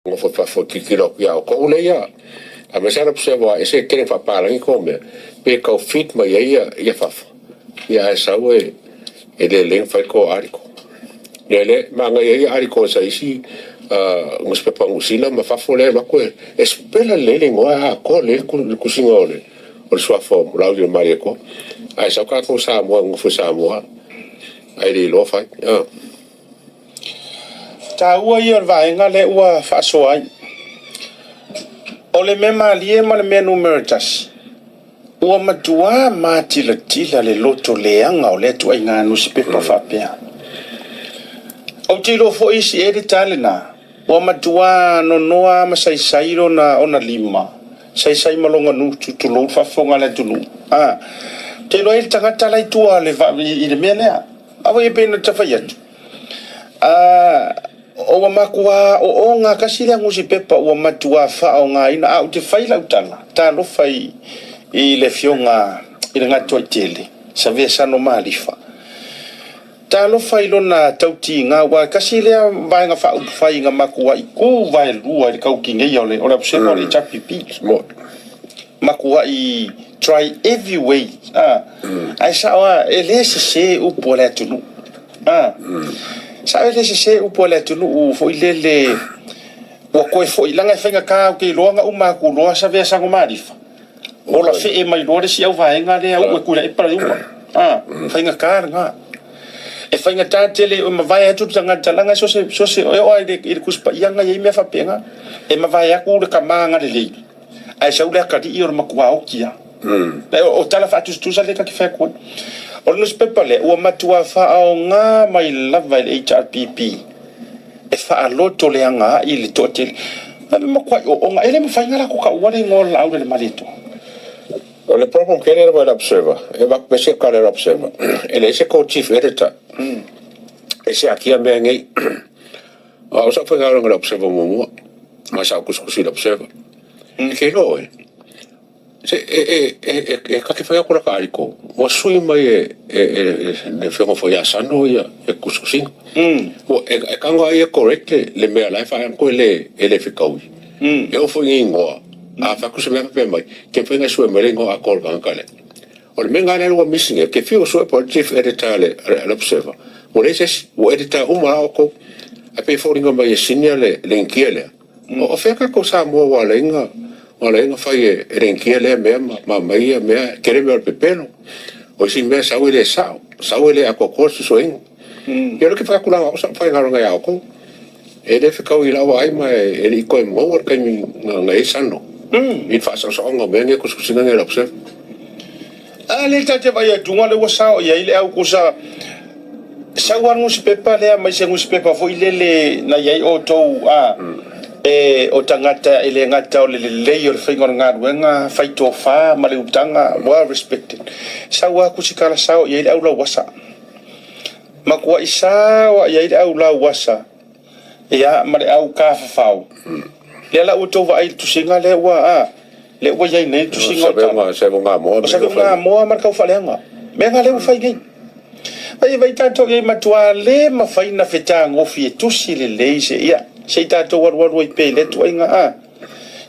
ngo fo kikilo ya ko le ya a me sa se va ese quieren fa para ni come pe ko fit ma ya fa ya sa we ele len fa ko ariko ele manga ya ariko sa isi ngo spe pa usila ma fa fole ma ko espela le ngo a ko le ku singole o sua fo la de marico ai sa ka ko sa mo ngo fu sa mo ai le lo fa ta ua ia vai nga le ua fa so ai o le mema lie ma le menu mertas ua matua ma tila le loto le anga o le tu ai nga no sipe pa fa pea o tilo fo isi e tale na ua matua no noa ma sai sairo na ona lima sai malonga nu tu lo fa fonga le tu te lo il tangata lai tua le va i le mena ava e pena tafa yatu o makua o nga kasile ngusi pepa o matua fa o nga ina au te faila utala ta lo fai i le fionga i le ngato tele sa ve sa no malifa ta lo fai lo na tauti nga wa kasile vai nga fa fai nga makua i ku vai lua i kau kinga i ole ora psema le chapipi makua i try every way ai sa wa ele se u pola tunu sa ele se u pola tunu u foi lele o ko foi langa fenga ka ke longa u ma ku lo sa ve sa ngo marifa o la fe e mai lo si au vai nga le u ku le para u fenga ka nga e fenga ta tele o ma vai atu tanga talanga so se o ai de kuspa yanga ye me fa penga e ma vai aku le kamanga le le ai sa u le ka di o ma ku au kia o tala fa tu sa le ka ke fa ko o no spepa le o matua fa o nga mai lava le HRPP e fa a loto le anga i le totel ma kwa o nga ele me fa ngala ko ka wale ngol au le malito o le problem que era o observer e va pese ka le observer ele ese co chief editor ese aquí a me ngai o sa fa ngala le observer mo ma sa kuskusi le observer que no ka ke fa ko la kariko o sui mai le fengo foi asano ya kuskusi o kanga ia correct le me la fa ko le fikau eu foi ngo a fa kusi me pe mai ke fenga sui me ngo a kol kale o me ngana lo missing ke fio sui por chief editor le observer o le ses o editor o ma ko a pe for ngo mai signale le inkiele o fa ka ko sa mo wa lenga ole nga fai renkia le me ma mai me kere me pepeno o si me sa wele a kokor so en yo que fa kula o sa fai ngaro nga ko e de fa ko ila wa ai ma e ko mo or ka mi nga isano i fa so nga me ne ko su singa le observe ale ta te vai dunga le wasa o ya ile au ko sa wan mus pepa le mai se mus pepa foi le na ya o to o tangata ele ngata o le leyor fingor ngadwenga faito fa male utanga well respected sawa kusikala sao ye au la wasa makwa isa wa ye au la wasa ya male au ka fao le la uto va il tusinga le wa le wa ye ne tusinga se nga mo marka fa lenga me nga le fa ngai vai tanto ye matwa le ma faina fetango fi tusi le leise ya sei tato war i pele tu inga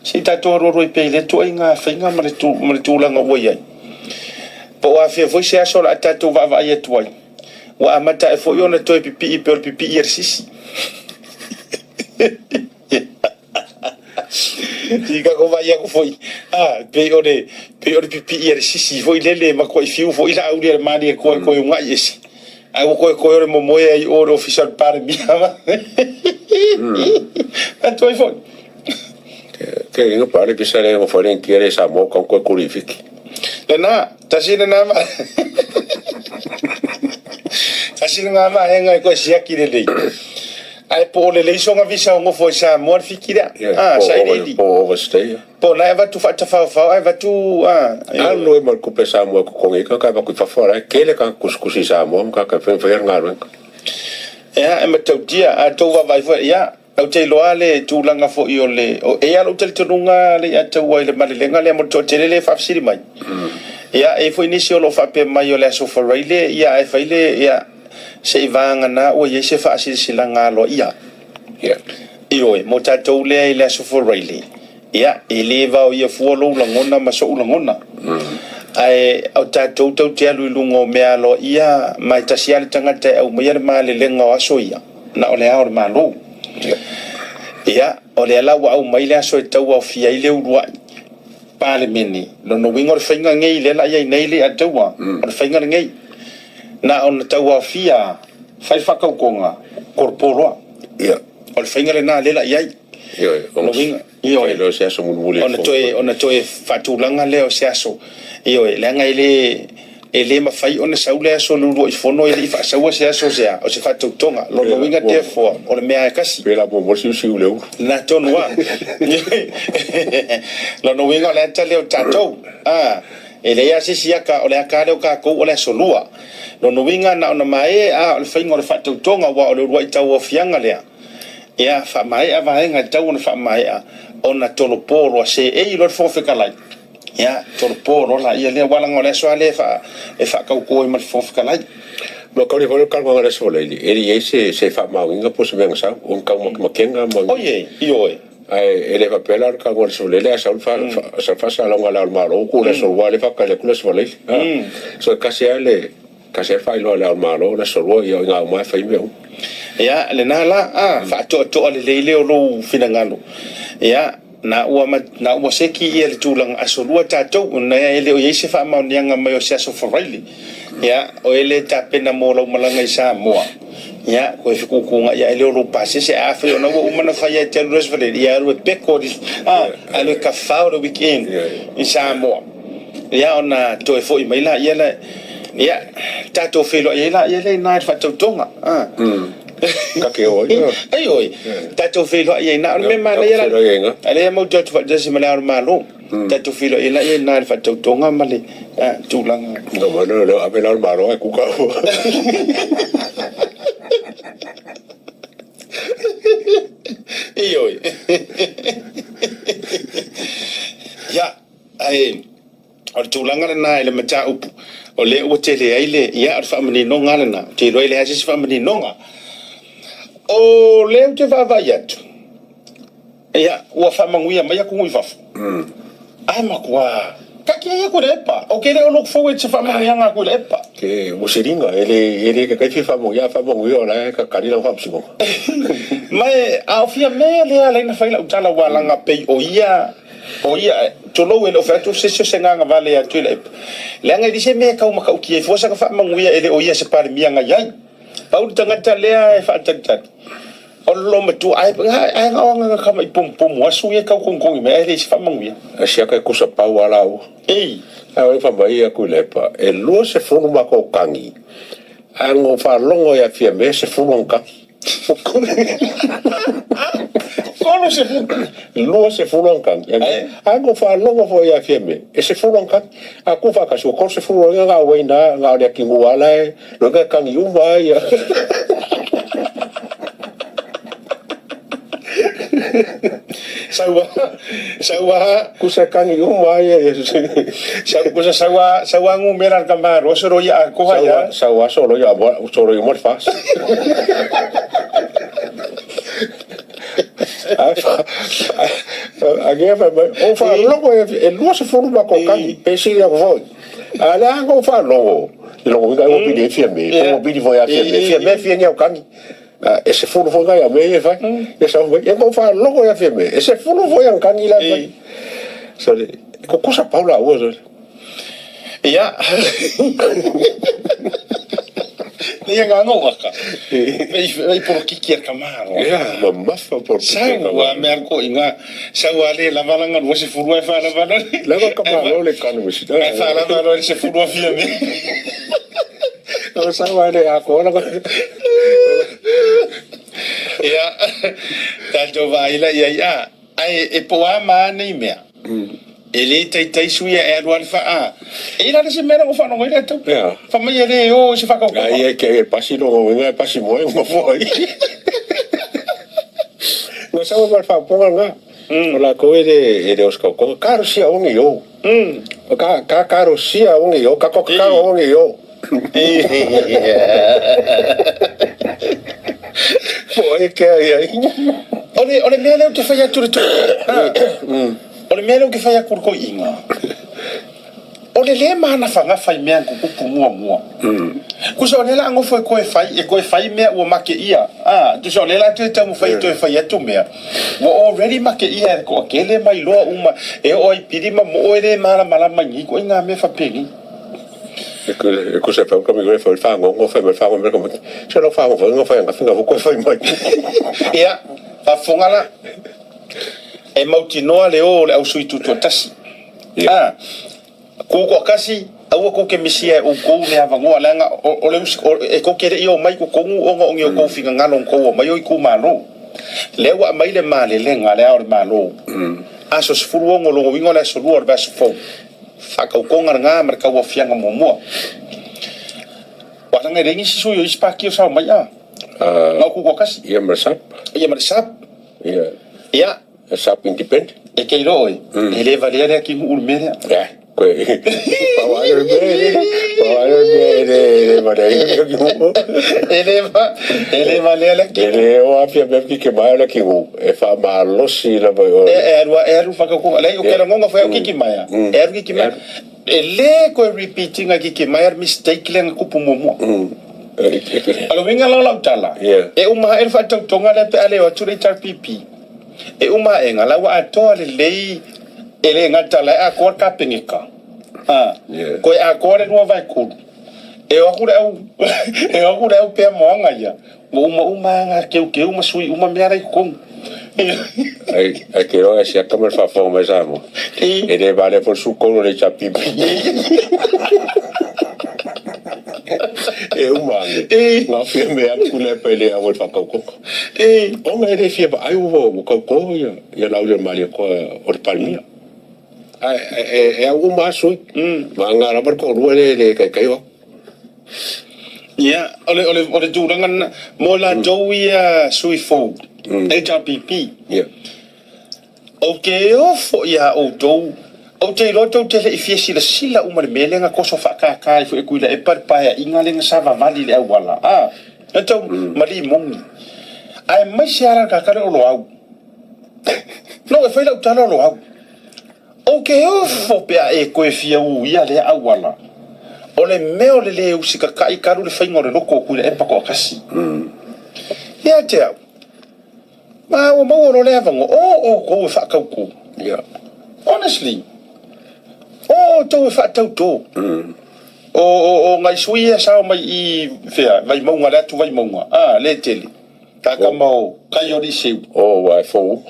sei tato war i pele tu inga finga mare tu langa wo ye po a fe foi se sola tato va ye tu wa amata e fo yona to pipi exercisi diga ko va ya ko foi pe ore pipi exercisi foi lele ma ko fiu foi la uri mani ko nga yesi ai ko ore mo moya i ore official par mi ama tanto iPhone que no pare que sale mo foren quiere esa mo con ko kurifiki lena tasina na ma tasina ma henga ko sia kirele ai po le songa visa ngo fo sa mo fikira sai di po overstay po na va tu fa ai va tu no e mal ko pesa mo ko ngi ka va ku fa fora ke le ka kuskusi sa mo ka fe ngalo e ma tau dia a tau va vai ya au te loale tu langa fo i ole o e alo te tunga le a tau ai le malelenga le mo to te le fa siri mai ya e fo inisio lo fa pe mai ole so for ile ya e fa ile ya se vanga na o ye se fa siri silanga lo ya Ioi, mo tātou lea I lea sofo reili. Ia, I le vau ia fuolo ulangona ma so ulangona. Ai, au tātou tau te alu ilungo mea lo ia mai tasiale tangata au mai ma le lenga o aso ia. Na o le ao le malo. Ia, o le ala wa au mai le aso e tau au fia I le urua. Pale meni. Lono wingo le whainga ngei le la ia I nei le a taua. O le whainga ngei. Na o na tau au fia fai whakau konga korporoa. Ia. O le whainga le na le la iai. Ono winga. Ioi, lo se aso muli. Ona toe fatulanga leo se aso. Ioi, lenga ele mafai ona saule aso lulu I fono ele fa saua se aso se o se fatu tonga lo winga te fo o le mea kasi. Pela mo siu leu. Na tonua. Lo winga le ta leo tatou. Ele ia se siaka o le akare o ka ko o le solua. Lo winga na ona mai o le fainga o le fatu tonga wa o le ruai tau o fianga lea. Ia fa mai a vaenga tau ona fa mai a ona tolo polo se e lo fo fe kalai. Ia tolo polo la ia le wala ngole so ale fa e fa ka ko ma fo fe kalai. Mo ka le ho ka ngole so le ele se fa ma winga po se venga sa on ka mo kenga mo. Oye, ioi. Ai ele va pelar ka ngole so le sa fa sa la ngala al malo ko le so wale fa ka le kula so le. So ka se ale ka se fa lo al malo le so ro ia nga ma fa me. Ia le nala fa to le le o lo finangalo. Ia na ua seki ia le tulang asolua tatou na ele o yese fa ma nianga mai o seso foraili. Ia o ele ta pena mo lo malanga isa moa. Ia ko fiku kunga ia ele o lo pase se afi ona o mana fa ia te res vale ia o peko dis ale ka fa o weekend isa moa. Ia ona to e foi mai la ia la ia tatou felo ia la ia le na fa tonga Ka ke oi. Ai oi. Tatou filo ia na me mana ia. Ale mo jot fa desi mala malo. Tatou filo ia ia na fa tonga male. Tulanga. No bueno, a ver al malo ku ka. Ai oi. Ya, ai o tulanga na ele mata upu. O le o tele ile ia fa mani no ngala na. Te roi le hasi fa mani no ngala. O leo te vavai atu. Ia, ua whamanguia mai aku ngui wafu. Ai makua. Kaki ai aku lepa. O kere o luk fau e te whamanguianga aku lepa. Ke musiringa, ele ka kai whamanguia o la ka karina whamsingo. Mai, au fia mea lea leina whaila utala walanga pei o ia, tolo ele o whatu sesio senganga vale atu lepa. Leanga i dise mea kau makau ki e fuasa ka whamanguia ele o ia se pare mianga iai. Pau tangata lea e whaatangtatu. O lo me tu ai nga kama ipum wasu ye kau kongkongi me ele se whamanguia. Asia ka kusa pau ala o. Ei. Ai fa mai aku lepa. E lo se funu mako kangi. Ango fa longo ya fia me se funu kangi. Kono se funu. Lo se funu kangi. Ango fa longo fo ya fia me. E se funu kangi. Aku fa ka so ko se funu nga waina nga le kingu ala lo nga kangi uma ya. Sawa kusa kangi uma ya. Sawa ngu merar kamaro soro ya ko ya. Sawa solo ya mo fas. Again, o fa longo e lo se funu ma ko kangi pesi ya voi. Ala ngo fa longo. Longo ga o bi fia me. O bi voi a fia me fia nya kangi. E se funu foi ga me e fa. E sa voi e mo fa longo ya fia me. E se funu foi an kangi la. So ko cosa paula o so. Ya. Ia nga ngaka. Ei por que kamaro. Ya, mamafa por. Sawa merko inga sawa le la valanga no se furua fa la valanga. La kamaro le kanu mi sita. Fa la valanga se furua fia me. No sawa le ako la. Ya. Tanto vai la ya. Ai e poama nei mea. Ele tai suia e ado alfa ila se mera o fa no ele to fa mai ele o se fa ko ai que pasi no venga pasi mo foi no sabe mal fa ponga nga la ko ele os ko caro sia un yo caro sia un yo ka ko caro un yo foi que aí ole mele o te fai atu tu ole mele o ke fai aku ko inga ole le mana fanga fai mea ku ku mua ku so le la ngo foi ko fai mea o make ia tu so le la tu te mo fai tu fai atu mea mo already make ia ko kele mai lo uma e oi pirima mo ele mala mangi ko inga me fa peni ku se fa ko mi fa fa ngo fa me fa mo me ko se lo fa ngo fa nga finga ko fa mai ia fa fongala e mautinoa le o le au sui tu tasi ko kasi au ko ke misia o ko le ava ngo langa o le e ko kere io mai ko ngu o ngo ko finga ngalo ko mai o ku malo le wa mai le male le ngale o malo aso sfuru ngo lo wingo le so luor vas fo fa ko nga marka wa fianga mo wa nga rengi si so yo ispaki o sa mai no ko kasi ia marsap ia sap independent e ke roi ele valere ki ul mere ele valele ele o afia be que mai la que o e fa malo si la boy eru fa ko le o kera ngonga fa o ki maya eru ki maya ele ko repeating aki ki maya mistake le ko pumomo alo winga la tala e uma el fa tonga le pe ale o turi tar pipi e uma e ngala wa to le lei ele ngata la a ko ka pengika ko a ko le no vai ku e o ku au pe mo nga ya uma nga ke uma sui uma me ara ko ai que ro sia como fa fo me samo e de vale por su color le chapipi e uma nga fie me a ku le pele a wo fa ko o me de fie ai wo ko ya la u mali ko o palmia e uma sui manga ra por ko le kai o ya ole durangan mola joia sui fo HRPP okay fo ya o do o te loto te le fiesi la sila uma le melenga ko so fa ka fo e kuila e par pa ya ingalenga sava mali le wala então mali mongi ai mai siara ka ka lo au no e foi la utala lo au okay fo pe e ko e fia u ia le wala ole meo le usika kai karu le faingo le loko kuila e pa ko kasi ya te ma o mo lo le avango ko fa ka ku honestly to fa to o ngai suia sa mai I fea vai mo ngala tu vai mo le tele ka ka mo ka yo di se wa fo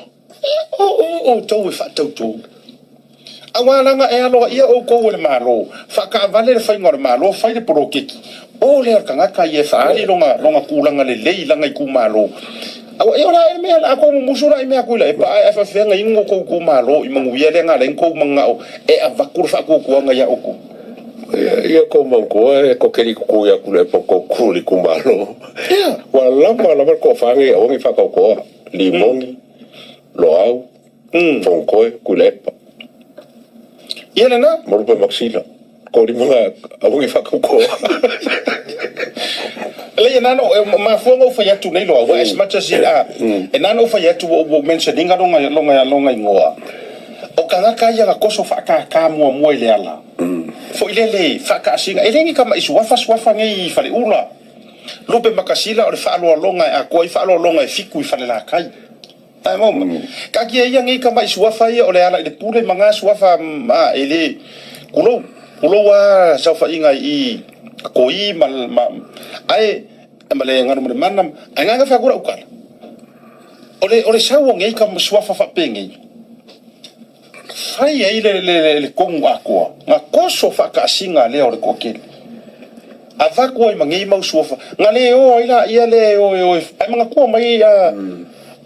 to fa to awala nga e alo ia o ko le malo fa ka vale le faingo le malo fa le prokeki o le ka nga ka ye fa ali longa kulanga le leila ngai ku malo awa e ora me la ko musura me akula e pa fa fe nga ingo ko ku malo I mangu ye le nga le ko manga o e avakur fa ko nga ya oko ia ko mango e ko keri ku ya ku le poko ku li ku malo wala ko fa nge o mi fa ko limoni lo au fonko ku lepa ia na mo pe maxila ko di mga abong fa ko le nano ma fongo fa ya tu nei lo as much as e nano fa ya tu o mentioning longa ngoa o kanga ka ya ko so fa ka mo ile ala fo ile fa ka singa ile ngi kama isu wafa ngai fa le ula lope makasila o fa lo longa a ko fa lo longa fiku fa la kai ai mo ka ki ya ngi kama isu wafa ya o le ala de pule manga wafa ma ile kulo wa sa fa inga I ko I mal ai male ngano mo manam anga fa kura ukala ole sa wo ngai kam swafa fa pengi fai ai le kongu ako nga koso fa ka singa le o ko ke ava ko I mangi mau swafa ngale o ila ia le o ai manga ko mai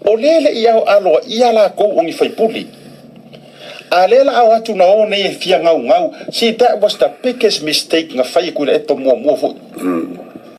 o le ia alo ia la ko ongi fai puli alela awatu na o nei fia ngau si that was the biggest mistake nga fai ko le to mo fo